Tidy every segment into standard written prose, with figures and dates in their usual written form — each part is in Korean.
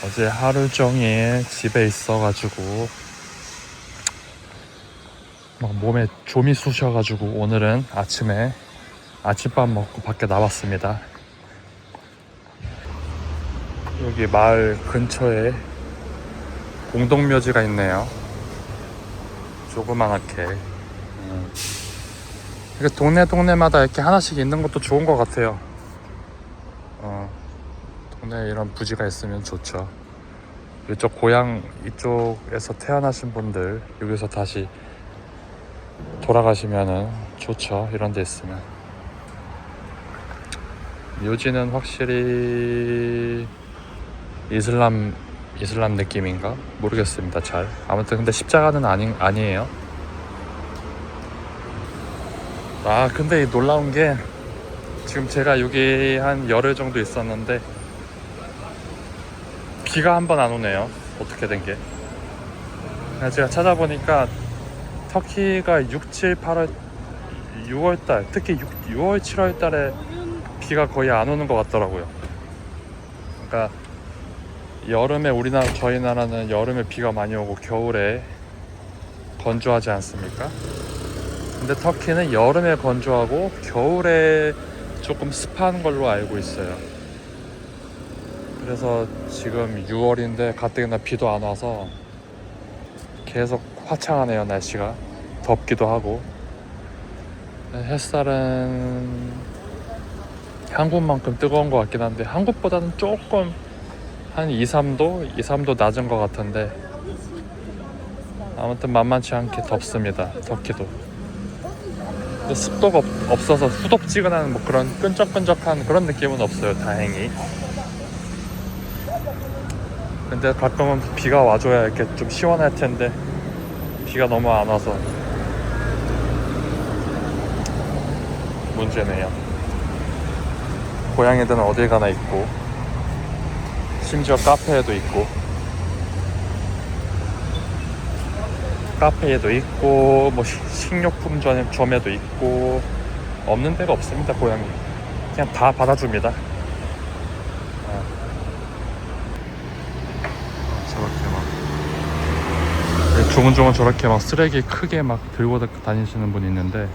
어제 하루 종일 집에 있어가지고 막 몸에 좀이 쑤셔가지고 오늘은 아침에 아침밥 먹고 밖에 나왔습니다. 여기 마을 근처에 공동묘지가 있네요. 조그맣게. 이게 동네마다 이렇게 하나씩 있는 것도 좋은 것 같아요. 동네에 이런 부지가 있으면 좋죠. 이쪽 고향 이쪽에서 태어나신 분들 여기서 다시 돌아가시면은 좋죠. 이런 데 있으면. 묘지는 확실히 이슬람 느낌인가? 모르겠습니다. 잘. 아무튼 근데 십자가는 아니에요. 근데 놀라운 게 지금 제가 여기 한 열흘 정도 있었는데 비가 한 번 안 오네요. 어떻게 된 게. 제가 찾아보니까 터키가 6, 7, 8월 6월달 특히 6월 7월달에 비가 거의 안 오는 것 같더라고요. 그러니까 여름에 저희 나라는 여름에 비가 많이 오고 겨울에 건조하지 않습니까? 근데 터키는 여름에 건조하고 겨울에 조금 습한 걸로 알고 있어요. 그래서 지금 6월인데 가뜩이나 비도 안 와서 계속 화창하네요. 날씨가 덥기도 하고. 햇살은 한국만큼 뜨거운 것 같긴 한데 한국보다는 조금 한 2-3도 낮은 것 같은데 아무튼 만만치 않게 덥습니다. 터키도. 근데 습도가 없어서 후덥지근한 뭐 그런 끈적끈적한 그런 느낌은 없어요. 다행히. 근데 가끔은 비가 와줘야 이렇게 좀 시원할 텐데 비가 너무 안 와서 문제네요. 고양이들은 어딜 가나 있고 심지어 카페에도 있고 뭐 식료품점에도 있고 없는 데가 없습니다. 고양이 그냥 다 받아줍니다. 저렇게 막 조근조근 저렇게 막 쓰레기 크게 막 들고 다니시는 분이 있는데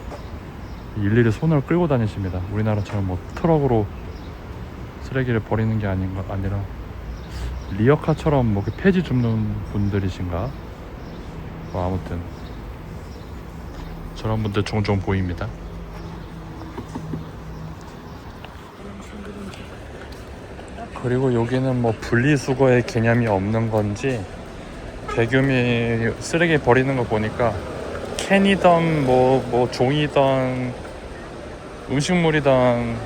일일이 손을 끌고 다니십니다. 우리나라처럼 뭐 트럭으로 쓰레기를 버리는 게 아니라 리어카처럼 뭐 폐지 줍는 분들이신가? 아무튼 저런 분들 종종 보입니다. 그리고 여기는 뭐 분리수거의 개념이 없는 건지 대규모 쓰레기 버리는 거 보니까 캔이던 뭐 종이던 음식물이던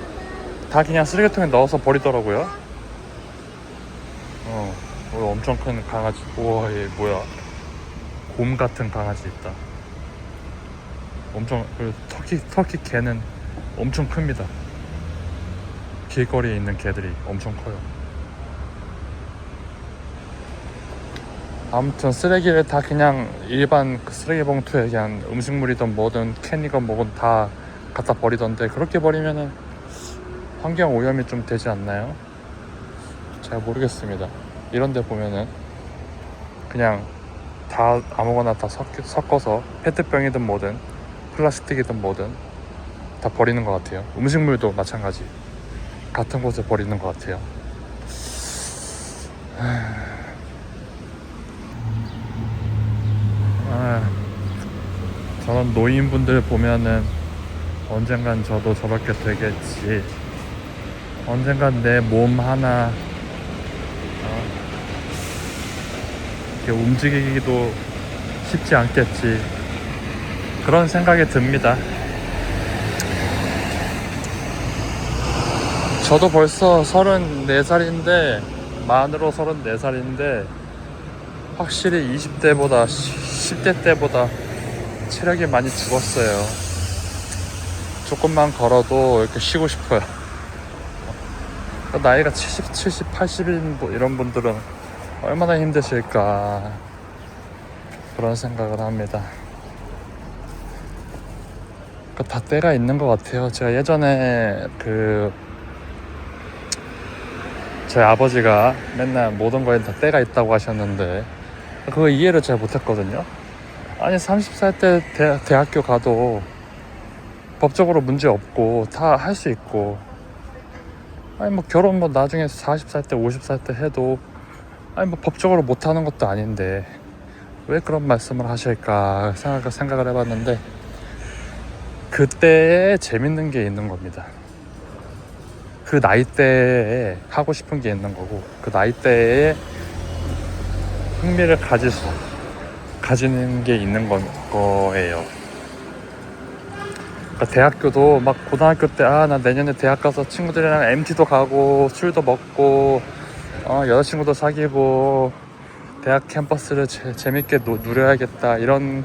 다 그냥 쓰레기통에 넣어서 버리더라고요. 엄청 큰 강아지. 우와, 얘 뭐야? 곰 같은 강아지 있다. 엄청 터키 개는 엄청 큽니다. 길거리에 있는 개들이 엄청 커요. 아무튼 쓰레기를 다 그냥 일반 그 쓰레기 봉투에 그냥 음식물이든 뭐든 캔이건 뭐든 다 갖다 버리던데 그렇게 버리면은 환경 오염이 좀 되지 않나요? 잘 모르겠습니다. 이런 데 보면은 그냥 다 아무거나 다 섞어서 페트병이든 뭐든 플라스틱이든 뭐든 다 버리는 것 같아요. 음식물도 마찬가지 같은 곳에 버리는 것 같아요. 저런 노인분들 보면은 언젠간 저도 저렇게 되겠지. 언젠간 내 몸 하나 이렇게 움직이기도 쉽지 않겠지. 그런 생각이 듭니다. 저도 벌써 34살인데 만으로 34살인데 확실히 20대보다 10대 때보다 체력이 많이 죽었어요. 조금만 걸어도 이렇게 쉬고 싶어요. 나이가 70, 80인 이런 분들은 얼마나 힘드실까 그런 생각을 합니다. 다 때가 있는 것 같아요. 제가 예전에 저희 아버지가 맨날 모든 거에 다 때가 있다고 하셨는데 그거 이해를 잘 못했거든요. 아니 30살 때 대학교 가도 법적으로 문제 없고 다 할 수 있고, 아니 뭐 결혼 뭐 나중에 40살 때 50살 때 해도 아니 뭐 법적으로 못 하는 것도 아닌데 왜 그런 말씀을 하실까 생각을 해봤는데, 그때에 재밌는 게 있는 겁니다. 그 나이 때에 하고 싶은 게 있는 거고, 그 나이 때에 흥미를 가지는 게 있는 거예요. 그러니까 대학교도 막 고등학교 때 나 내년에 대학 가서 친구들이랑 MT도 가고 술도 먹고 여자친구도 사귀고 대학 캠퍼스를 재밌게 누려야겠다, 이런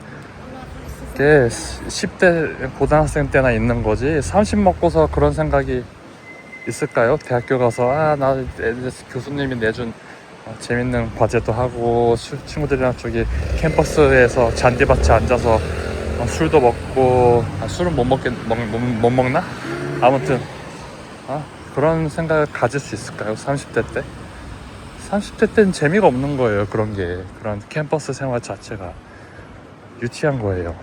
게 10대 고등학생 때나 있는 거지, 30 먹고서 그런 생각이 있을까요? 대학교 가서 나 교수님이 내준 재밌는 과제도 하고 친구들이랑 저기 캠퍼스에서 잔디밭에 앉아서 술도 먹고, 술은 못 먹나? 아무튼 그런 생각을 가질 수 있을까요? 30대 때? 30대 때는 재미가 없는 거예요. 그런 캠퍼스 생활 자체가 유치한 거예요.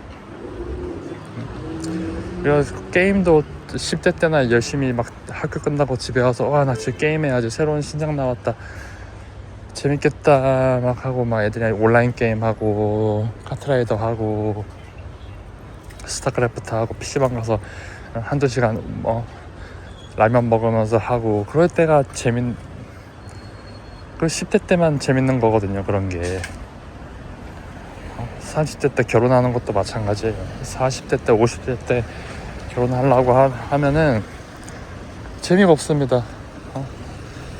그래서 게임도 10대 때나 열심히 막 학교 끝나고 집에 와서 나 지금 게임해야지, 새로운 신작 나왔다, 재밌겠다 막 하고, 막 애들이 온라인 게임 하고 카트라이더 하고 스타크래프트 하고 PC방 가서 한두 시간 라면 먹으면서 하고, 그럴 때가 그 10대 때만 재밌는 거거든요. 그런 게 30대 때 결혼하는 것도 마찬가지예요. 40대 때 50대 때 결혼하려고 하면은 재미가 없습니다.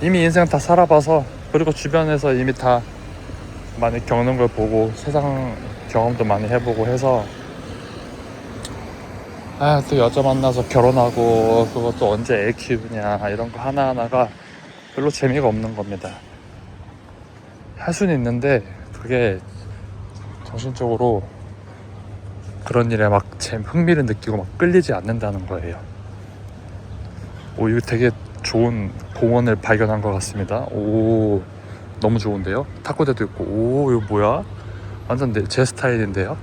이미 인생 다 살아봐서, 그리고 주변에서 이미 다 많이 겪는 걸 보고 세상 경험도 많이 해보고 해서 또 여자 만나서 결혼하고 그것도 언제 애 키우냐, 이런 거 하나하나가 별로 재미가 없는 겁니다. 할 수는 있는데 그게 정신적으로 그런 일에 막 흥미를 느끼고 막 끌리지 않는다는 거예요. 이거 되게 좋은 공원을 발견한 것 같습니다. 너무 좋은데요? 탁구대도 있고, 이거 뭐야? 완전 제 스타일인데요?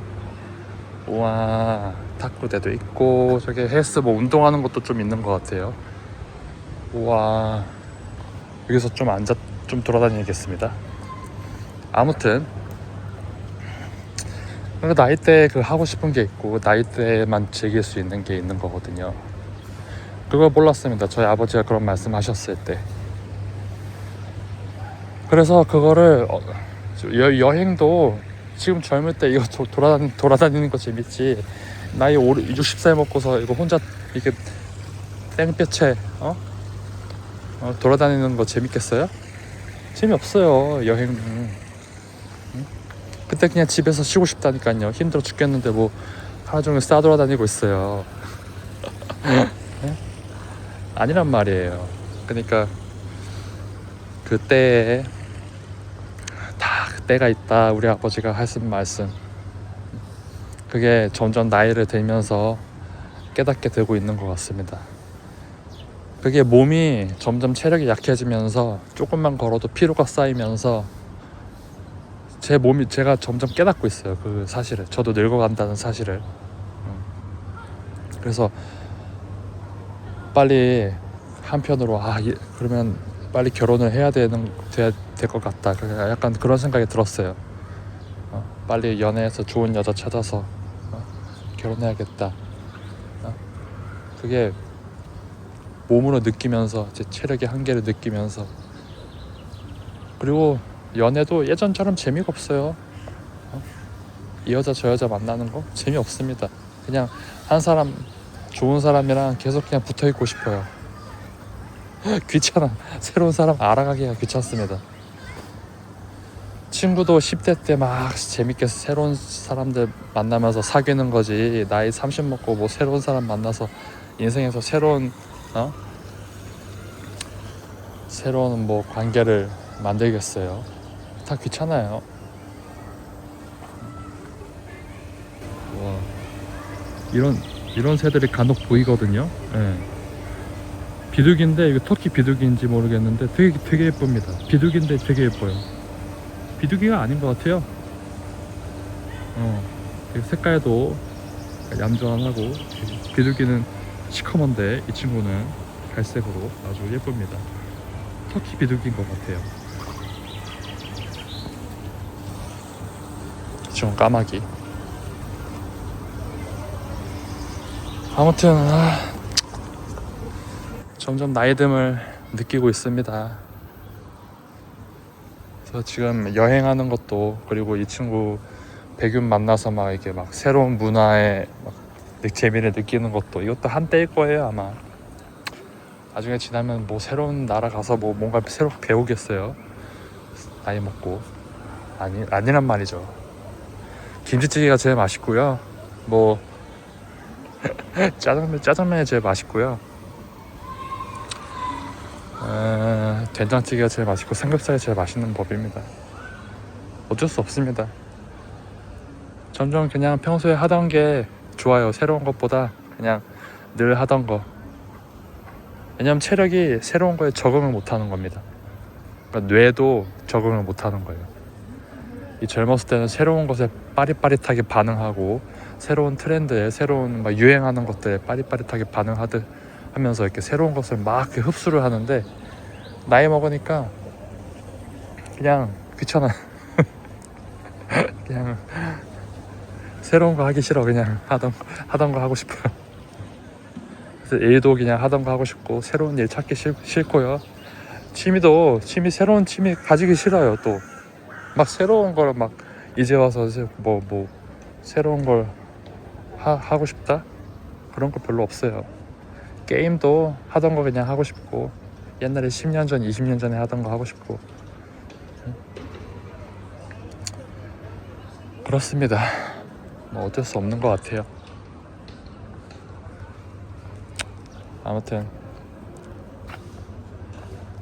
우와, 탁구대도 있고, 저기 헬스 뭐 운동하는 것도 좀 있는 것 같아요. 우와, 여기서 좀 돌아다니겠습니다. 아무튼 나이대 하고 싶은 게 있고, 나이대만 즐길 수 있는 게 있는 거거든요. 그걸 몰랐습니다. 저희 아버지가 그런 말씀 하셨을 때. 그래서 그거를 여행도 지금 젊을 때 이거 돌아다니는 거 재밌지, 나이 60살 먹고서 이거 혼자 이렇게 땡볕에 돌아다니는 거 재밌겠어요? 재미없어요. 여행은 그때 그냥 집에서 쉬고 싶다니까요. 힘들어 죽겠는데 뭐 하루 종일 싸돌아다니고 있어요. 네? 아니란 말이에요. 그러니까 그때에 다 때가 있다, 우리 아버지가 하신 말씀, 그게 점점 나이를 들면서 깨닫게 되고 있는 것 같습니다. 그게 몸이 점점 체력이 약해지면서 조금만 걸어도 피로가 쌓이면서 제가 점점 깨닫고 있어요. 그 사실을, 저도 늙어간다는 사실을. 그래서 빨리 한편으로 그러면 빨리 결혼을 해야 될 것 같다, 약간 그런 생각이 들었어요. 빨리 연애해서 좋은 여자 찾아서 결혼해야겠다. 그게 몸으로 느끼면서, 제 체력의 한계를 느끼면서. 그리고 연애도 예전처럼 재미가 없어요. 이 여자 저 여자 만나는 거 재미없습니다. 그냥 한 사람, 좋은 사람이랑 계속 그냥 붙어있고 싶어요. 귀찮아. 새로운 사람 알아가기가 귀찮습니다. 친구도 10대 때 막 재밌게 새로운 사람들 만나면서 사귀는 거지, 나이 30 먹고 뭐 새로운 사람 만나서 인생에서 새로운 뭐 관계를 만들겠어요? 다 귀찮아요. 와, 이런 새들이 간혹 보이거든요. 네. 비둘기인데 이거 터키 비둘기인지 모르겠는데 되게 예쁩니다. 비둘기인데 되게 예뻐요. 비둘기가 아닌 것 같아요. 색깔도 얌전하고, 비둘기는 시커먼데 이 친구는 갈색으로 아주 예쁩니다. 터키 비둘기인 것 같아요. 좀 까마귀. 아무튼 점점 나이듦을 느끼고 있습니다. 그래서 지금 여행하는 것도, 그리고 이 친구 백윤 만나서 막 이렇게 막 새로운 문화에 막 재미를 느끼는 것도, 이것도 한때일 거예요 아마. 나중에 지나면 뭐 새로운 나라 가서 뭐 뭔가 새롭게 배우겠어요. 나이 먹고. 아니란 말이죠. 김치찌개가 제일 맛있고요. 뭐 짜장면이 제일 맛있고요. 된장찌개가 제일 맛있고 삼겹살이 제일 맛있는 법입니다. 어쩔 수 없습니다. 점점 그냥 평소에 하던 게 좋아요. 새로운 것보다 그냥 늘 하던 거. 왜냐면 체력이 새로운 거에 적응을 못하는 겁니다. 그러니까 뇌도 적응을 못하는 거예요. 이 젊었을 때는 새로운 것에 빠릿빠릿하게 반응하고, 새로운 트렌드에, 새로운 막 유행하는 것들에 빠릿빠릿하게 하면서 이렇게 새로운 것을 막 이렇게 흡수를 하는데, 나이 먹으니까 그냥 귀찮아. 그냥 새로운 거 하기 싫어. 그냥 하던 거 하고 싶어요. 그래서 일도 그냥 하던 거 하고 싶고, 새로운 일 찾기 싫고요. 새로운 취미 가지기 싫어요. 또 막 새로운 걸 막 이제 와서 뭐 새로운 걸 하고 싶다? 그런 거 별로 없어요. 게임도 하던 거 그냥 하고 싶고, 옛날에 10년 전, 20년 전에 하던 거 하고 싶고. 그렇습니다. 뭐 어쩔 수 없는 것 같아요. 아무튼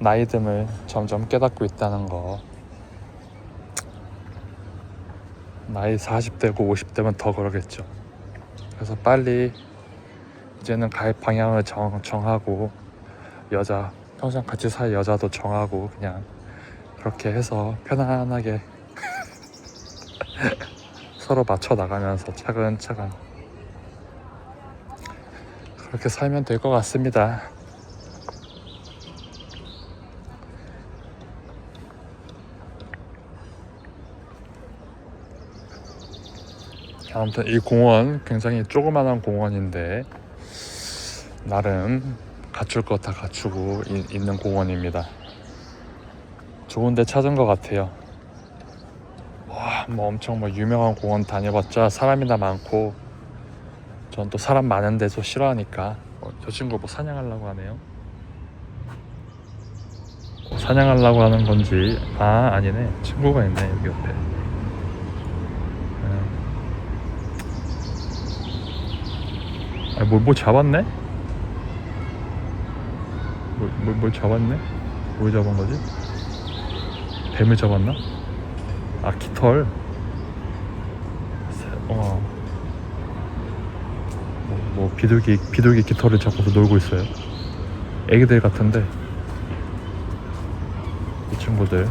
나이듦을 점점 깨닫고 있다는 거. 나이 40대고 50대면 더 그러겠죠. 그래서 빨리 이제는 갈 방향을 정하고, 평생 같이 살 여자도 정하고, 그냥 그렇게 해서 편안하게 서로 맞춰 나가면서 차근차근 그렇게 살면 될 것 같습니다. 아무튼 이 공원 굉장히 조그만한 공원인데, 나름 갖출 거 다 갖추고 있는 공원입니다. 좋은 데 찾은 것 같아요. 뭐 엄청 유명한 공원 다녀봤자 사람이나 많고, 전 또 사람 많은 데서 싫어하니까. 저 친구 뭐 사냥하려고 하네요. 사냥하려고 하는 건지, 아니네, 친구가 있네 여기 옆에. 뭘 잡았네? 뭘 잡았네? 뭘 잡은 거지? 뱀을 잡았나? 깃털. 비둘기 깃털을 잡고서 놀고 있어요. 애기들 같은데, 이 친구들.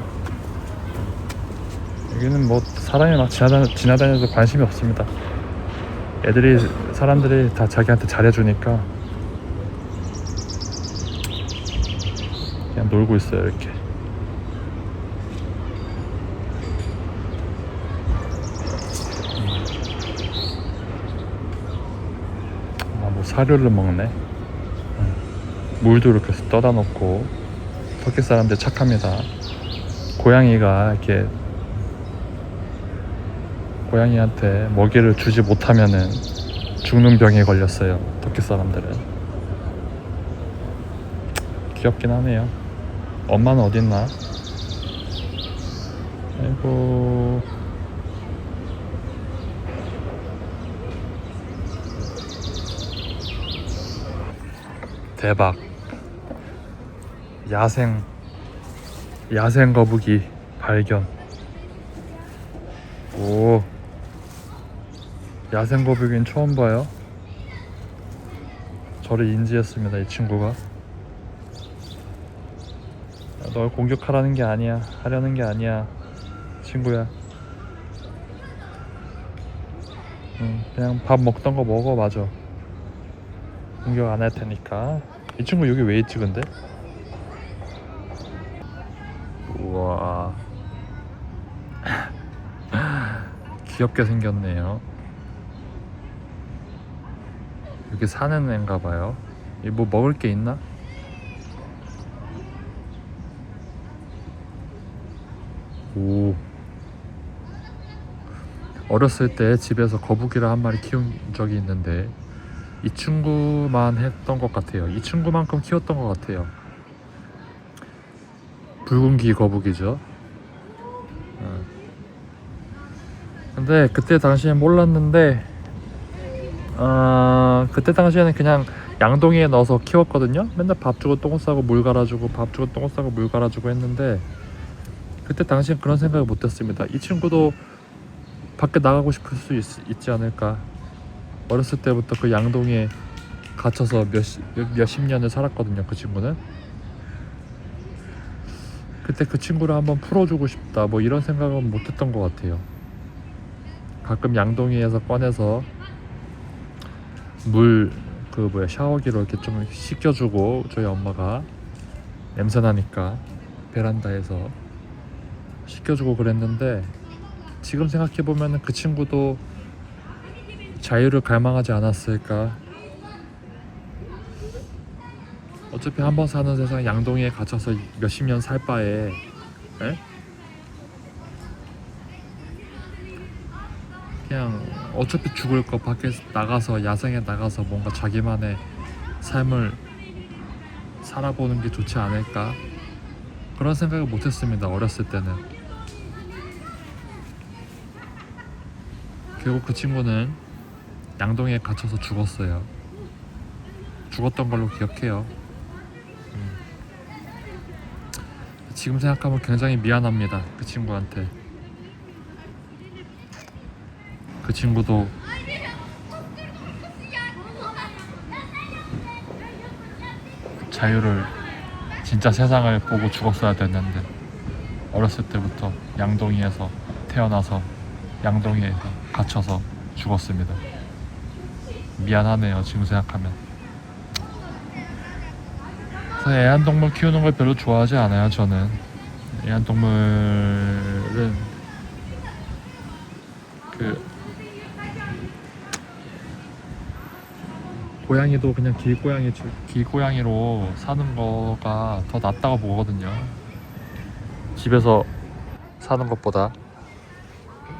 여기는 뭐 사람이 막 지나다녀도 관심이 없습니다. 사람들이 다 자기한테 잘해주니까 그냥 놀고 있어요, 이렇게. 뭐 사료를 먹네. 물도 이렇게 떠다 놓고. 터키 사람들 착합니다. 고양이한테 먹이를 주지 못하면은 죽는 병에 걸렸어요, 터키 사람들은. 귀엽긴 하네요. 엄마는 어딨나? 아이고. 대박. 야생 거북이 발견. 오, 야생 거북이는 처음 봐요. 저를 인지했습니다, 이 친구가. 널 공격하라는 게 아니야. 하려는 게 아니야. 친구야. 그냥 밥 먹던 거 먹어. 맞아. 공격 안 할 테니까. 이 친구 여기 왜 있지 근데? 우와. 귀엽게 생겼네요. 여기 사는 애인가 봐요. 이 뭐 먹을 게 있나? 오. 어렸을 때 집에서 거북이를 한 마리 키운 적이 있는데 이 친구만 했던 것 같아요. 이 친구만큼 키웠던 것 같아요. 붉은 귀 거북이죠. 근데 그때 당시엔 몰랐는데 그때 당시에는 그냥 양동이에 넣어서 키웠거든요. 맨날 밥 주고 똥 싸고 물 갈아주고 밥 주고 똥 싸고 물 갈아주고 했는데 그때 당시엔 그런 생각을 못했습니다. 이 친구도 밖에 나가고 싶을 수 있지 않을까. 어렸을 때부터 그 양동이에 갇혀서 몇십 년을 살았거든요. 그 친구는. 그때 그 친구를 한번 풀어주고 싶다 뭐 이런 생각은 못했던 것 같아요. 가끔 양동이에서 꺼내서 물 샤워기로 이렇게 좀 씻겨주고 저희 엄마가 냄새나니까 베란다에서 씻겨주고 그랬는데 지금 생각해보면 그 친구도 자유를 갈망하지 않았을까. 어차피 한번 사는 세상 양동이에 갇혀서 몇십 년 살 바에 그냥 어차피 죽을 거 밖에 나가서 야생에 나가서 뭔가 자기만의 삶을 살아보는 게 좋지 않을까 그런 생각을 못했습니다. 어렸을 때는. 결국 그 친구는 양동이에 갇혀서 죽었어요. 죽었던 걸로 기억해요. 지금 생각하면 굉장히 미안합니다. 그 친구한테. 그 친구도 자유를 진짜 세상을 보고 죽었어야 됐는데 어렸을 때부터 양동이에서 태어나서 양동이에 갇혀서 죽었습니다. 미안하네요. 지금 생각하면. 그래서 애완동물 키우는 걸 별로 좋아하지 않아요. 저는 애완동물은 고양이도 그냥 길고양이로 사는 거가 더 낫다고 보거든요. 집에서 사는 것보다.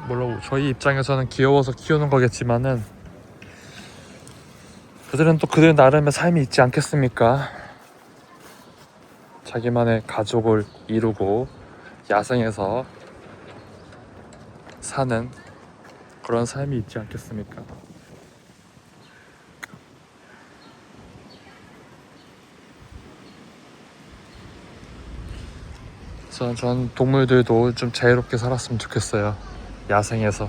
물론 저희 입장에서는 귀여워서 키우는 거겠지만은 그들은 또 그들 나름의 삶이 있지 않겠습니까? 자기만의 가족을 이루고 야생에서 사는 그런 삶이 있지 않겠습니까? 전 동물들도 좀 자유롭게 살았으면 좋겠어요. 야생에서.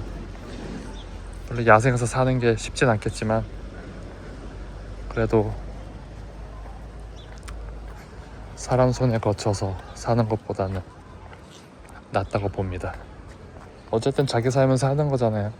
물론 야생에서 사는 게 쉽진 않겠지만 그래도 사람 손에 거쳐서 사는 것보다는 낫다고 봅니다. 어쨌든 자기 삶은 사는 거잖아요.